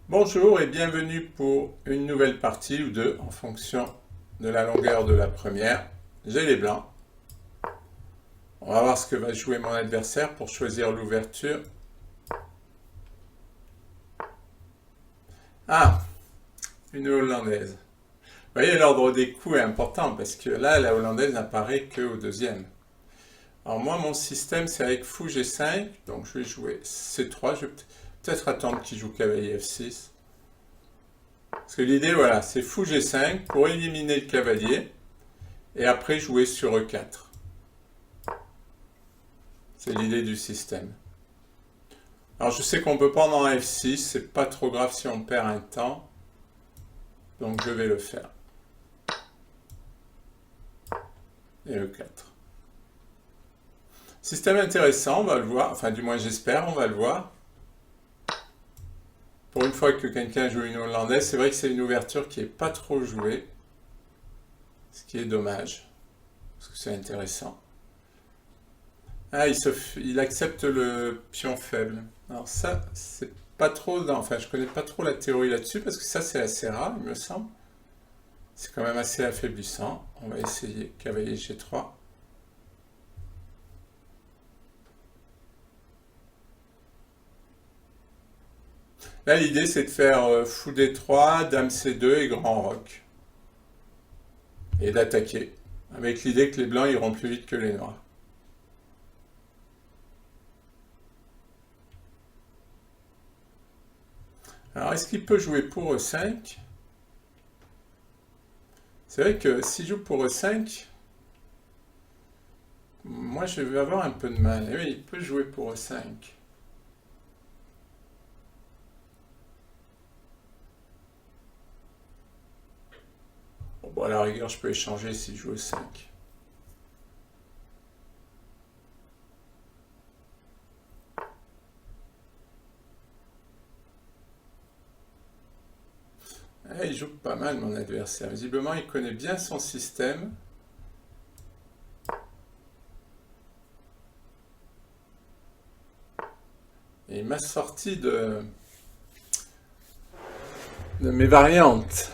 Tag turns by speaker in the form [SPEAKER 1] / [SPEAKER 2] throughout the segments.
[SPEAKER 1] Bonjour et bienvenue pour une nouvelle partie ou deux en fonction de la longueur de la première. J'ai les blancs. On va voir ce que va jouer mon adversaire pour choisir l'ouverture. Ah, une hollandaise. Vous voyez, l'ordre des coups est important parce que là, la hollandaise n'apparaît qu'au deuxième. Alors moi, mon système, c'est avec fou G5, donc je vais jouer C3. Je vais peut-être attendre qu'il joue cavalier F6. Parce que l'idée, voilà, c'est fou G5 pour éliminer le cavalier et après jouer sur E4. C'est l'idée du système. Alors je sais qu'on peut prendre en F6, c'est pas trop grave si on perd un temps. Donc je vais le faire. Et E4. Système intéressant, on va le voir. Enfin du moins j'espère, on va le voir. Pour une fois que quelqu'un joue une hollandaise, c'est vrai que c'est une ouverture qui n'est pas trop jouée. Ce qui est dommage. Parce que c'est intéressant. Ah, il accepte le pion faible. Alors ça, c'est pas trop... Enfin, je connais pas trop la théorie là-dessus, parce que ça, c'est assez rare, il me semble. C'est quand même assez affaiblissant. On va essayer cavalier G3. Là, l'idée, c'est de faire fou D3, dame C2 et grand roc. Et d'attaquer. Avec l'idée que les blancs iront plus vite que les noirs. Alors, est-ce qu'il peut jouer pour E5? C'est vrai que s'il joue pour E5, moi, je vais avoir un peu de mal. Et oui, il peut jouer pour E5. Bon, à la rigueur, je peux échanger s'il joue E5. Ah, il joue pas mal, mon adversaire. Visiblement, il connaît bien son système. Et il m'a sorti de mes variantes.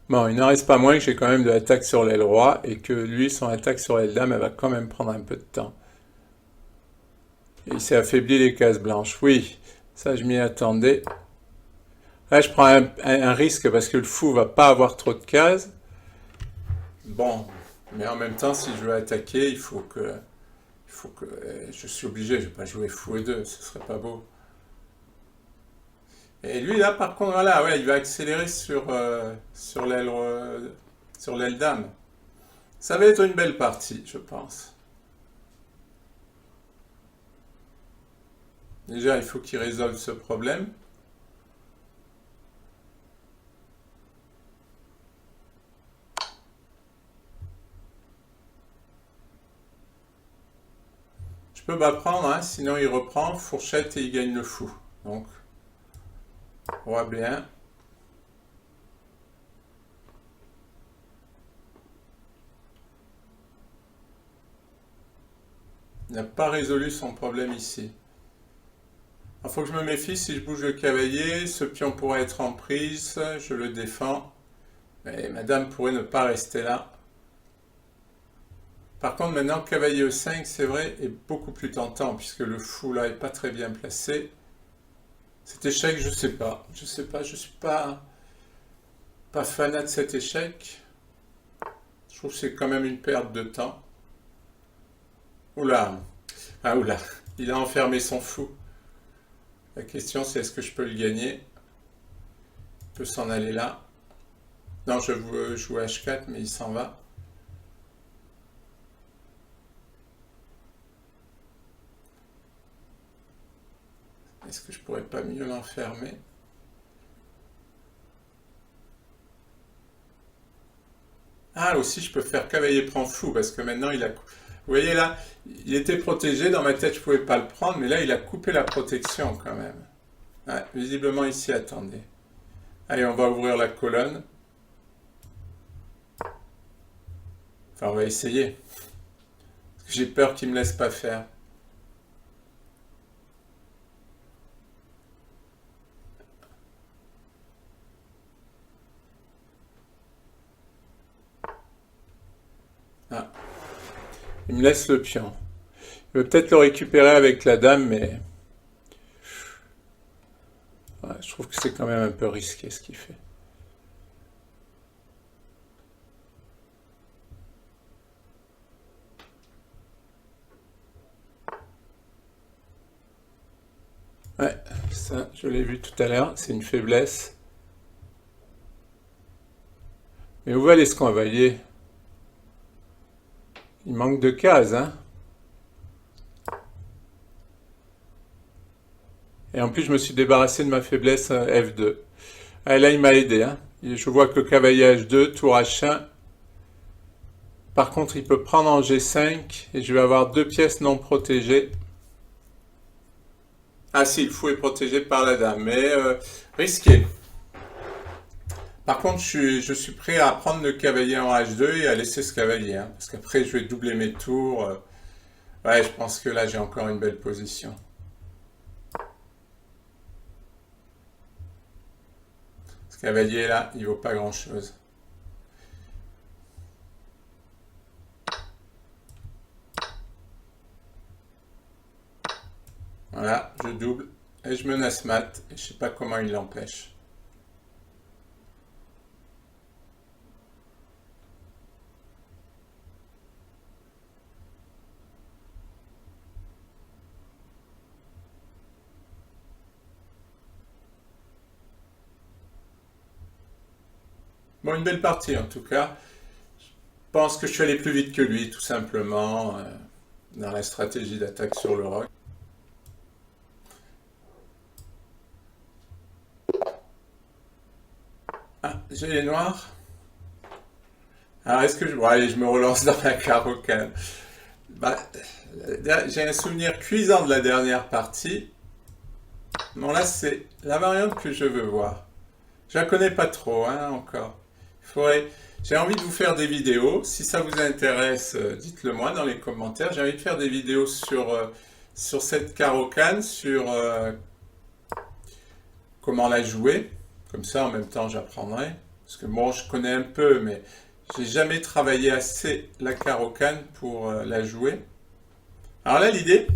[SPEAKER 1] Bon, il n'en reste pas moins que j'ai quand même de l'attaque sur l'aile roi et que lui, son attaque sur l'aile dame, elle va quand même prendre un peu de temps. Et il s'est affaibli les cases blanches. Oui, ça je m'y attendais. Là, je prends un risque parce que le fou va pas avoir trop de cases. Bon, mais en même temps, si je veux attaquer, il faut que je suis obligé, je ne vais pas jouer fou et 2, ce serait pas beau. Et lui, là, par contre, voilà, ouais, il va accélérer sur l'aile dame. Ça va être une belle partie, je pense. Déjà, il faut qu'il résolve ce problème. Je peux pas prendre, hein, sinon il reprend fourchette et il gagne le fou. Donc, roi B1. Il n'a pas résolu son problème ici. Il faut que je me méfie, si je bouge le cavalier, ce pion pourrait être en prise, je le défends. Mais madame pourrait ne pas rester là. Par contre, maintenant, cavalier E5, c'est vrai, est beaucoup plus tentant, puisque le fou là est pas très bien placé. Cet échec, je sais pas. Je sais pas, je suis pas fanat de cet échec. Je trouve que c'est quand même une perte de temps. Oula. Ah oula. Il a enfermé son fou. La question, c'est est-ce que je peux le gagner? Il peut s'en aller là. Non, je veux jouer H4, mais il s'en va. Est-ce que je pourrais pas mieux l'enfermer? Ah, aussi, je peux faire cavalier prend fou, parce que maintenant, il a... Vous voyez là, il était protégé, dans ma tête, je pouvais pas le prendre, mais là, il a coupé la protection quand même. Ouais, visiblement, il s'y attendait. Allez, on va ouvrir la colonne. Enfin, on va essayer. J'ai peur qu'il me laisse pas faire. Il me laisse le pion. Il veut peut-être le récupérer avec la dame, mais ouais, je trouve que c'est quand même un peu risqué ce qu'il fait. Ouais, ça, je l'ai vu tout à l'heure, c'est une faiblesse. Mais où va aller ce cavalier? Il manque de cases, hein? Et en plus, je me suis débarrassé de ma faiblesse F2. Ah, là, il m'a aidé, hein? Je vois que le cavalier H2, tour H1. Par contre, il peut prendre en G5 et je vais avoir deux pièces non protégées. Ah si, le fou est protégé par la dame, mais risqué. Par contre, je suis prêt à prendre le cavalier en H2 et à laisser ce cavalier, hein, parce qu'après, je vais doubler mes tours. Ouais, je pense que là, j'ai encore une belle position. Ce cavalier là, il vaut pas grand-chose. Voilà, je double et je menace mat. Et je sais pas comment il l'empêche. Bon, une belle partie en tout cas. Je pense que je suis allé plus vite que lui, tout simplement, dans la stratégie d'attaque sur le roc. Ah, j'ai les noirs. Alors, est-ce que je... Bon, allez, je me relance dans la carocane. Bah, j'ai un souvenir cuisant de la dernière partie. Non, là, c'est la variante que je veux voir. Je la connais pas trop, hein, encore. Il faudrait... J'ai envie de vous faire des vidéos. Si ça vous intéresse, dites-le moi dans les commentaires. J'ai envie de faire des vidéos sur cette carocane, sur comment la jouer. Comme ça, en même temps, j'apprendrai. Parce que bon, je connais un peu, mais j'ai jamais travaillé assez la carocane pour la jouer. Alors là, l'idée,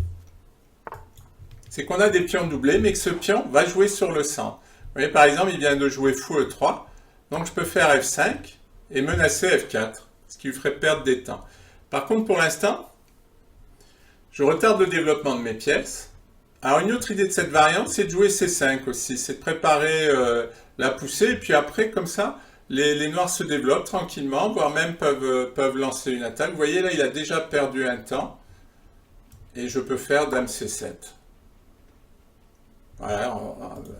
[SPEAKER 1] c'est qu'on a des pions doublés, mais que ce pion va jouer sur le centre. Vous voyez, par exemple, il vient de jouer fou E3. Donc, je peux faire F5 et menacer F4, ce qui lui ferait perdre des temps. Par contre, pour l'instant, je retarde le développement de mes pièces. Alors, une autre idée de cette variante, c'est de jouer C5 aussi. C'est de préparer la poussée, et puis après, comme ça, les noirs se développent tranquillement, voire même peuvent lancer une attaque. Vous voyez, là, il a déjà perdu un temps. Et je peux faire Dame C7. Voilà,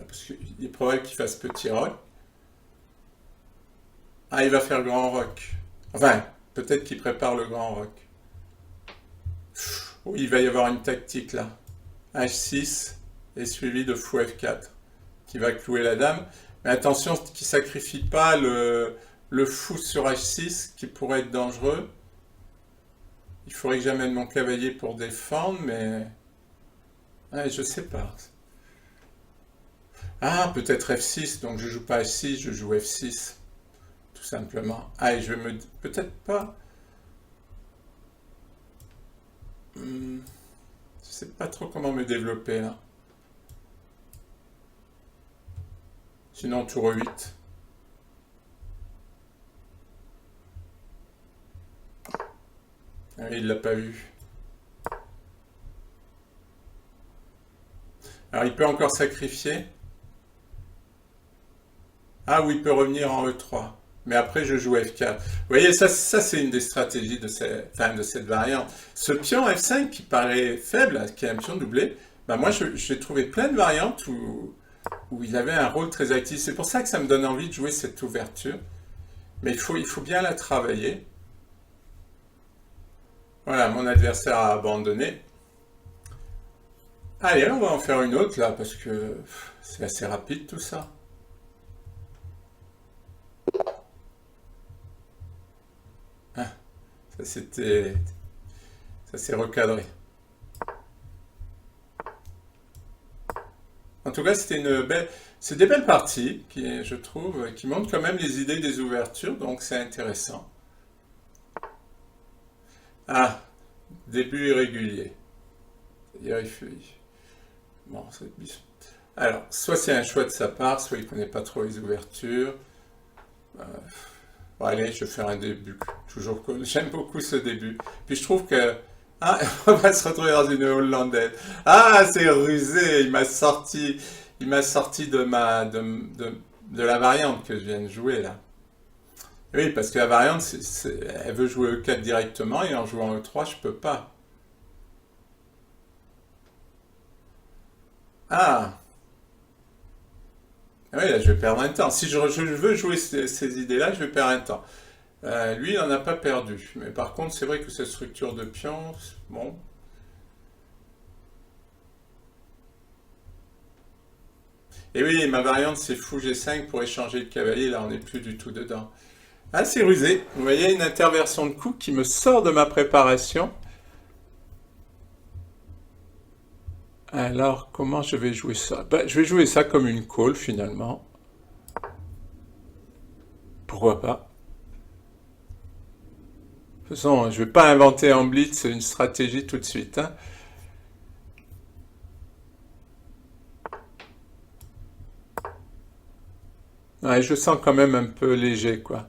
[SPEAKER 1] parce qu'il est probable qu'il fasse petit roc. Ah, il va faire grand roc. Enfin, peut-être qu'il prépare le grand roc. Oui, il va y avoir une tactique là. H6 et suivi de fou F4 qui va clouer la dame. Mais attention qu'il ne sacrifie pas le fou sur H6 qui pourrait être dangereux. Il faudrait que j'amène mon cavalier pour défendre, mais... Ouais, je sais pas. Ah, peut-être F6, donc je joue pas H6, je joue F6. Tout simplement. Ah, et je vais me... Peut-être pas... Je sais pas trop comment me développer, là. Sinon, tour 8. Ah, il l'a pas vu. Alors, il peut encore sacrifier. Ah oui, il peut revenir en E3. Mais après, je joue F4. Vous voyez, ça c'est une des stratégies de cette variante. Ce pion F5 qui paraît faible, qui est un pion doublé, bah moi, j'ai trouvé plein de variantes où il avait un rôle très actif. C'est pour ça que ça me donne envie de jouer cette ouverture. Mais il faut bien la travailler. Voilà, mon adversaire a abandonné. Allez, on va en faire une autre là, parce que c'est assez rapide tout ça. Ah, ça c'était... Ça s'est recadré. En tout cas, c'est des belles parties qui, je trouve, qui montrent quand même les idées des ouvertures, donc c'est intéressant. Ah, Début irrégulier. Bon, c'est bizarre. Alors, soit c'est un choix de sa part, soit il ne connaît pas trop les ouvertures. Bon, allez, je vais faire un début. Toujours cool. J'aime beaucoup ce début. Puis je trouve que... Ah, on va se retrouver dans une hollandaise. Ah, c'est rusé. Il m'a sorti de la variante que je viens de jouer là. Oui, parce que la variante, elle veut jouer E4 directement et en jouant E3, je peux pas. Ah, ah oui, là, je vais perdre un temps. Si je veux jouer ces idées-là, je vais perdre un temps. Lui, il n'en a pas perdu. Mais par contre, c'est vrai que cette structure de pion, bon. Et oui, ma variante, c'est fou G5 pour échanger le cavalier. Là, on n'est plus du tout dedans. Ah, c'est rusé. Vous voyez, une interversion de coup qui me sort de ma préparation. Alors, comment je vais jouer ça? Ben, je vais jouer ça comme une call, finalement. Pourquoi pas? De toute façon, je ne vais pas inventer en blitz une stratégie tout de suite, hein. Ouais, je sens quand même un peu léger, quoi.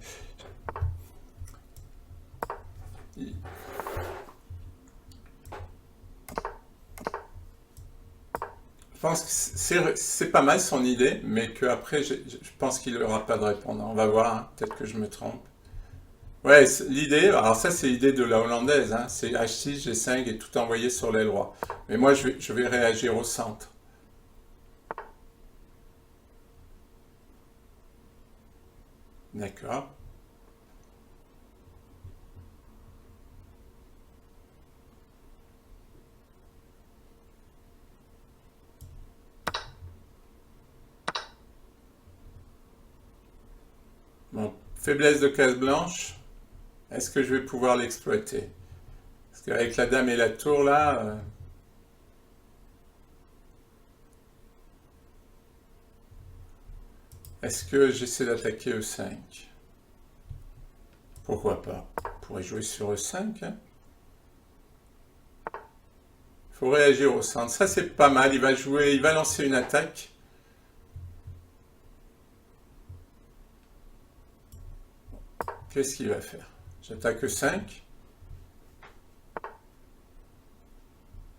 [SPEAKER 1] Je pense que c'est pas mal son idée, mais qu'après, je pense qu'il n'aura pas de répondant. On va voir, hein. Peut-être que je me trompe. Ouais, l'idée, alors ça c'est l'idée de la hollandaise, hein. C'est H6, G5 et tout envoyer sur l'aile droite. Mais moi je vais réagir au centre. D'accord. Bon, faiblesse de case blanche, est-ce que je vais pouvoir l'exploiter? Parce qu'avec la dame et la tour là, est-ce que j'essaie d'attaquer E5? Pourquoi pas? On pourrait jouer sur E5, hein. Il faut réagir au centre. Ça c'est pas mal, il va lancer une attaque. Qu'est-ce qu'il va faire? J'attaque E5.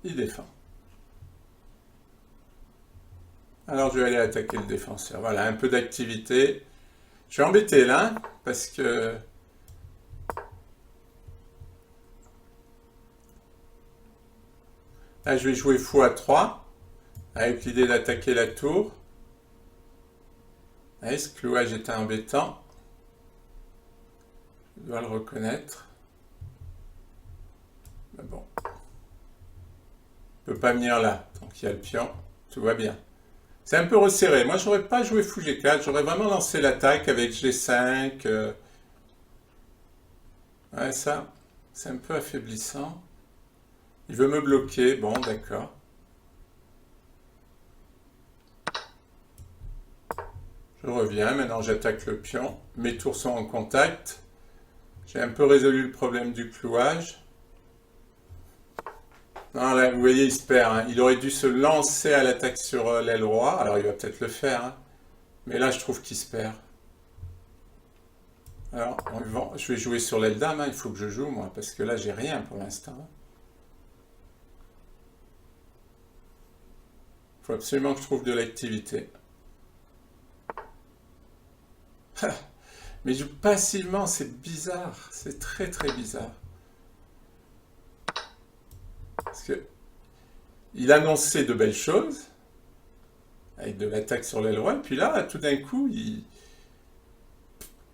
[SPEAKER 1] Il défend. Alors je vais aller attaquer le défenseur. Voilà, un peu d'activité. Je suis embêté là, parce que... Là, je vais jouer fou à 3, avec l'idée d'attaquer la tour. Allez, ce clouage est embêtant. Je dois le reconnaître. Mais bon. Je ne peux pas venir là, donc il y a le pion. Tout va bien. C'est un peu resserré. Moi, j'aurais pas joué fou G4. J'aurais vraiment lancé l'attaque avec G5. Ouais, ça, c'est un peu affaiblissant. Il veut me bloquer. Bon, d'accord. Je reviens. Maintenant, j'attaque le pion. Mes tours sont en contact. J'ai un peu résolu le problème du clouage. Non, là, vous voyez, il se perd, hein. Il aurait dû se lancer à l'attaque sur l'aile roi. Alors, il va peut-être le faire, hein. Mais là, je trouve qu'il se perd. Alors, je vais jouer sur l'aile dame, hein. Il faut que je joue, moi, parce que là, j'ai rien pour l'instant. Il faut absolument que je trouve de l'activité. Mais il joue passivement, c'est bizarre. C'est très, très bizarre. Parce que il annonçait de belles choses, avec de l'attaque sur l'aile roi, et puis là, tout d'un coup, il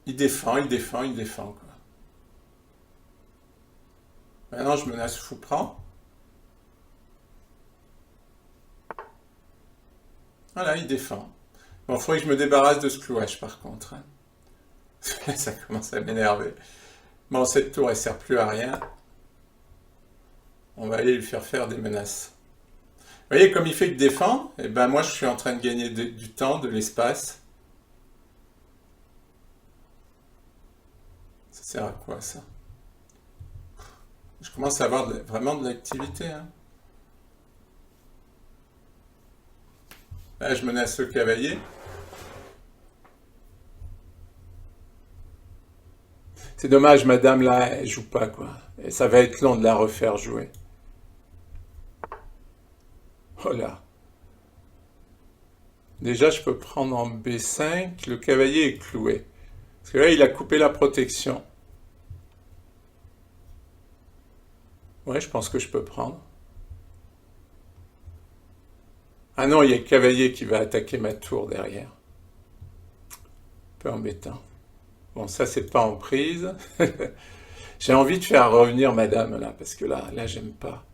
[SPEAKER 1] défend, il défend, il défend, quoi. Maintenant, je menace fou prend. Voilà, il défend. Bon, il faudrait que je me débarrasse de ce clouage, par contre, hein. Ça commence à m'énerver. Bon, cette tour, elle sert plus à rien. On va aller lui faire des menaces. Vous voyez, comme il fait que défendre, et ben moi, je suis en train de gagner du temps, de l'espace. Ça sert à quoi, ça? Je commence à avoir vraiment de l'activité. Hein. Là, je menace le cavalier. C'est dommage, madame, là, elle joue pas, quoi. Et ça va être long de la refaire jouer. Oh là. Déjà, je peux prendre en B5. Le cavalier est cloué. Parce que là, il a coupé la protection. Ouais, je pense que je peux prendre. Ah non, il y a le cavalier qui va attaquer ma tour derrière. Un peu embêtant. Bon, ça, c'est pas en prise. J'ai envie de faire revenir madame, là, parce que là, j'aime pas.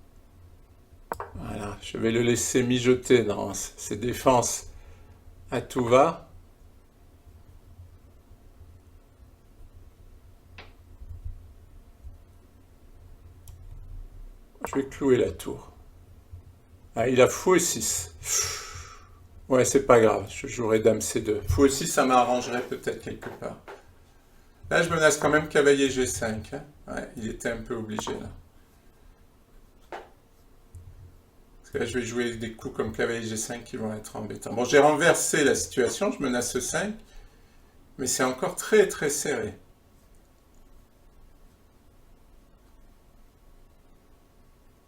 [SPEAKER 1] Voilà, je vais le laisser mijoter dans ses défenses à tout va. Je vais clouer la tour. Ah, il a fou E6. Ouais, c'est pas grave, je jouerai dame C2. Fou E6, ça m'arrangerait peut-être quelque part. Là, je menace quand même cavalier G5. Hein. Ouais, il était un peu obligé, là. Parce que là, je vais jouer des coups comme cavalier G5 qui vont être embêtants. Bon, j'ai renversé la situation, je menace E5. Mais c'est encore très très serré.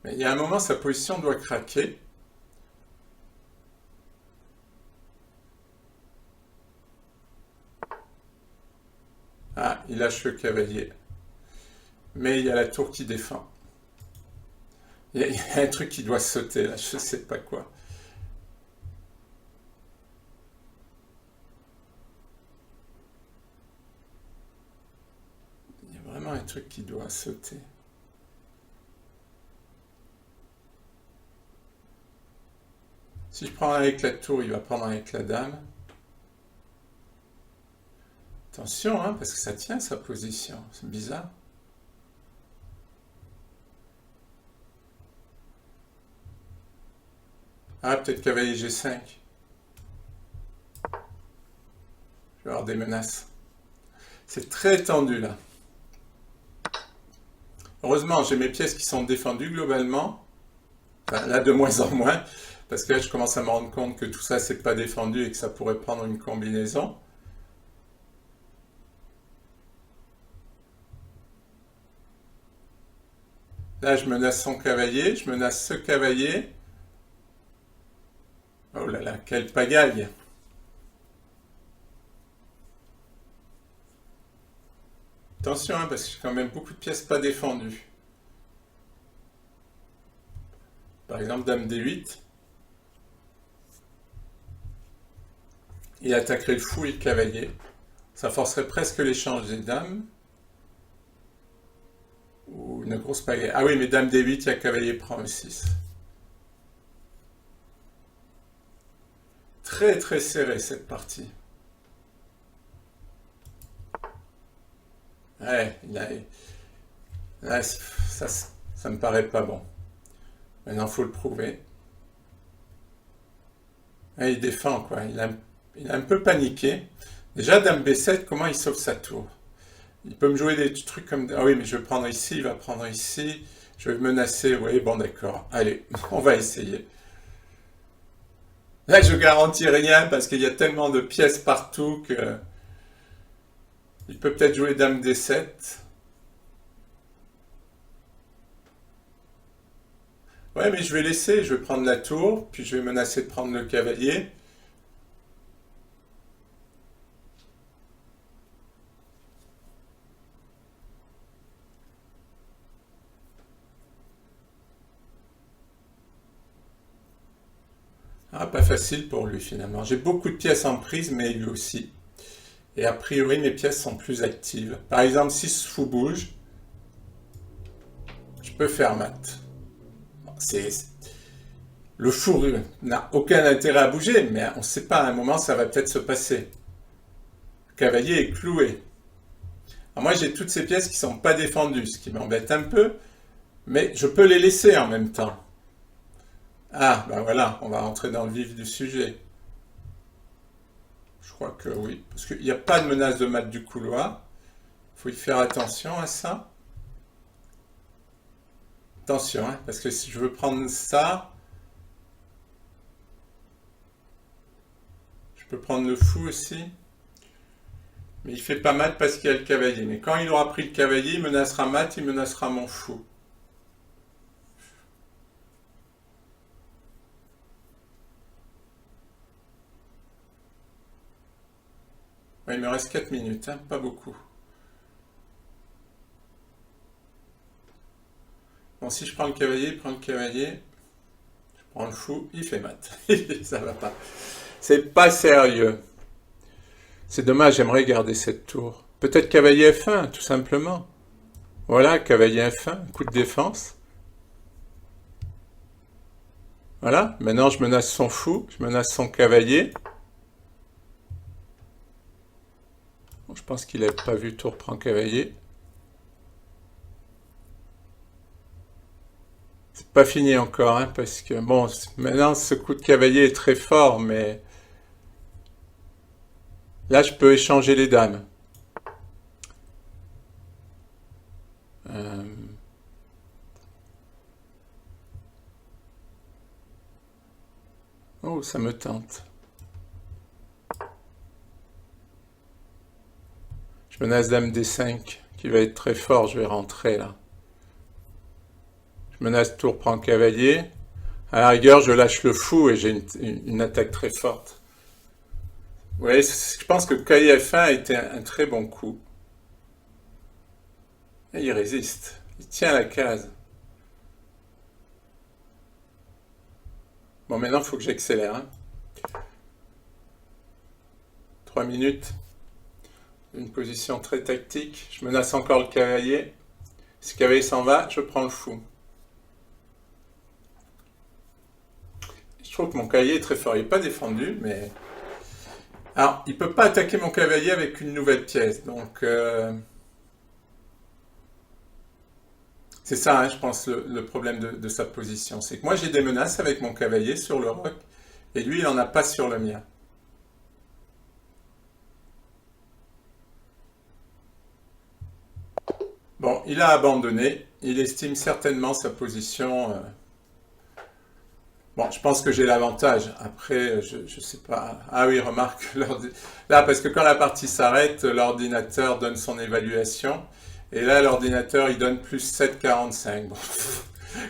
[SPEAKER 1] Mais il y a un moment, sa position doit craquer. Ah, il lâche le cavalier. Mais il y a la tour qui défend. Il y a un truc qui doit sauter là, je ne sais pas quoi. Il y a vraiment un truc qui doit sauter. Si je prends avec la tour, il va prendre avec la dame. Attention, hein, parce que ça tient sa position. C'est bizarre. Ah, peut-être cavalier G5. Je vais avoir des menaces. C'est très tendu là. Heureusement, j'ai mes pièces qui sont défendues globalement. Enfin, là, de moins en moins. Parce que là, je commence à me rendre compte que tout ça, c'est pas défendu et que ça pourrait prendre une combinaison. Là, je menace son cavalier, je menace ce cavalier. Oh là là, quelle pagaille! Attention, hein, parce que j'ai quand même beaucoup de pièces pas défendues. Par exemple, dame D8. Il attaquerait le fou et le cavalier. Ça forcerait presque l'échange des dames. Ou une grosse pagaille. Ah oui, mais dame D8, il y a cavalier prend E6. Très très serré cette partie. Ouais, là, ça me paraît pas bon. Maintenant, il faut le prouver. Ouais, il défend, quoi. Il a un peu paniqué. Déjà, dame B7, comment il sauve sa tour? Il peut me jouer des trucs comme... Ah oui, mais je vais prendre ici, il va prendre ici. Je vais menacer, oui, bon d'accord. Allez, on va essayer. Là, je garantis rien parce qu'il y a tellement de pièces partout que... Il peut peut-être jouer dame D7. Ouais, mais je vais laisser, je vais prendre la tour, puis je vais menacer de prendre le cavalier. Ah, pas facile pour lui finalement. J'ai beaucoup de pièces en prise, mais lui aussi. Et a priori, mes pièces sont plus actives. Par exemple, si ce fou bouge, je peux faire mat. Le fou n'a aucun intérêt à bouger, mais on ne sait pas, à un moment, ça va peut-être se passer. Le cavalier est cloué. Alors moi, j'ai toutes ces pièces qui ne sont pas défendues, ce qui m'embête un peu, mais je peux les laisser en même temps. Ah, ben voilà, on va rentrer dans le vif du sujet. Je crois que oui, parce qu'il n'y a pas de menace de mat du couloir. Il faut y faire attention à ça. Attention, hein, parce que si je veux prendre ça, je peux prendre le fou aussi. Mais il fait pas mat parce qu'il y a le cavalier. Mais quand il aura pris le cavalier, il menacera mat, il menacera mon fou. Ouais, il me reste 4 minutes, hein, pas beaucoup. Bon, si je prends le cavalier, il prend le cavalier. Je prends le fou, il fait mat. Ça va pas. C'est pas sérieux. C'est dommage, j'aimerais garder cette tour. Peut-être cavalier F1, tout simplement. Voilà, cavalier F1, coup de défense. Voilà, maintenant je menace son fou, je menace son cavalier. Bon, je pense qu'il n'a pas vu tour prend cavalier. C'est pas fini encore, hein, parce que bon, maintenant ce coup de cavalier est très fort, mais là je peux échanger les dames. Euh, Oh, ça me tente. Je menace dame D5, qui va être très fort, je vais rentrer là. Je menace tour prend cavalier. À la rigueur, je lâche le fou et j'ai une attaque très forte. Vous voyez, je pense que cavalier F1 était un très bon coup. Et il résiste. Il tient la case. Bon, maintenant, il faut que j'accélère. Hein. 3 minutes. Une position très tactique. Je menace encore le cavalier. Si le cavalier s'en va, je prends le fou. Je trouve que mon cavalier est très fort. Il n'est pas défendu, mais... Alors, il ne peut pas attaquer mon cavalier avec une nouvelle pièce. Donc, c'est ça, hein, je pense, le problème de sa position. C'est que moi, j'ai des menaces avec mon cavalier sur le roc, et lui, il n'en a pas sur le mien. Bon, il a abandonné. Il estime certainement sa position. Bon, je pense que j'ai l'avantage. Après, je ne sais pas. Ah oui, remarque, là, parce que quand la partie s'arrête, l'ordinateur donne son évaluation. Et là, l'ordinateur, il donne plus 7,45. Bon.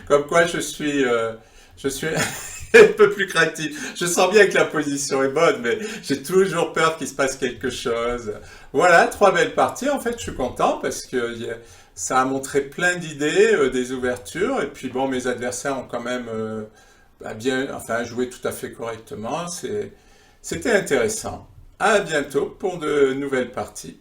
[SPEAKER 1] Comme quoi, je suis un peu plus créatif. Je sens bien que la position est bonne, mais j'ai toujours peur qu'il se passe quelque chose. Voilà, 3 belles parties. En fait, je suis content parce que ça a montré plein d'idées, des ouvertures. Et puis, bon, mes adversaires ont quand même bien, enfin, joué tout à fait correctement. C'était intéressant. À bientôt pour de nouvelles parties.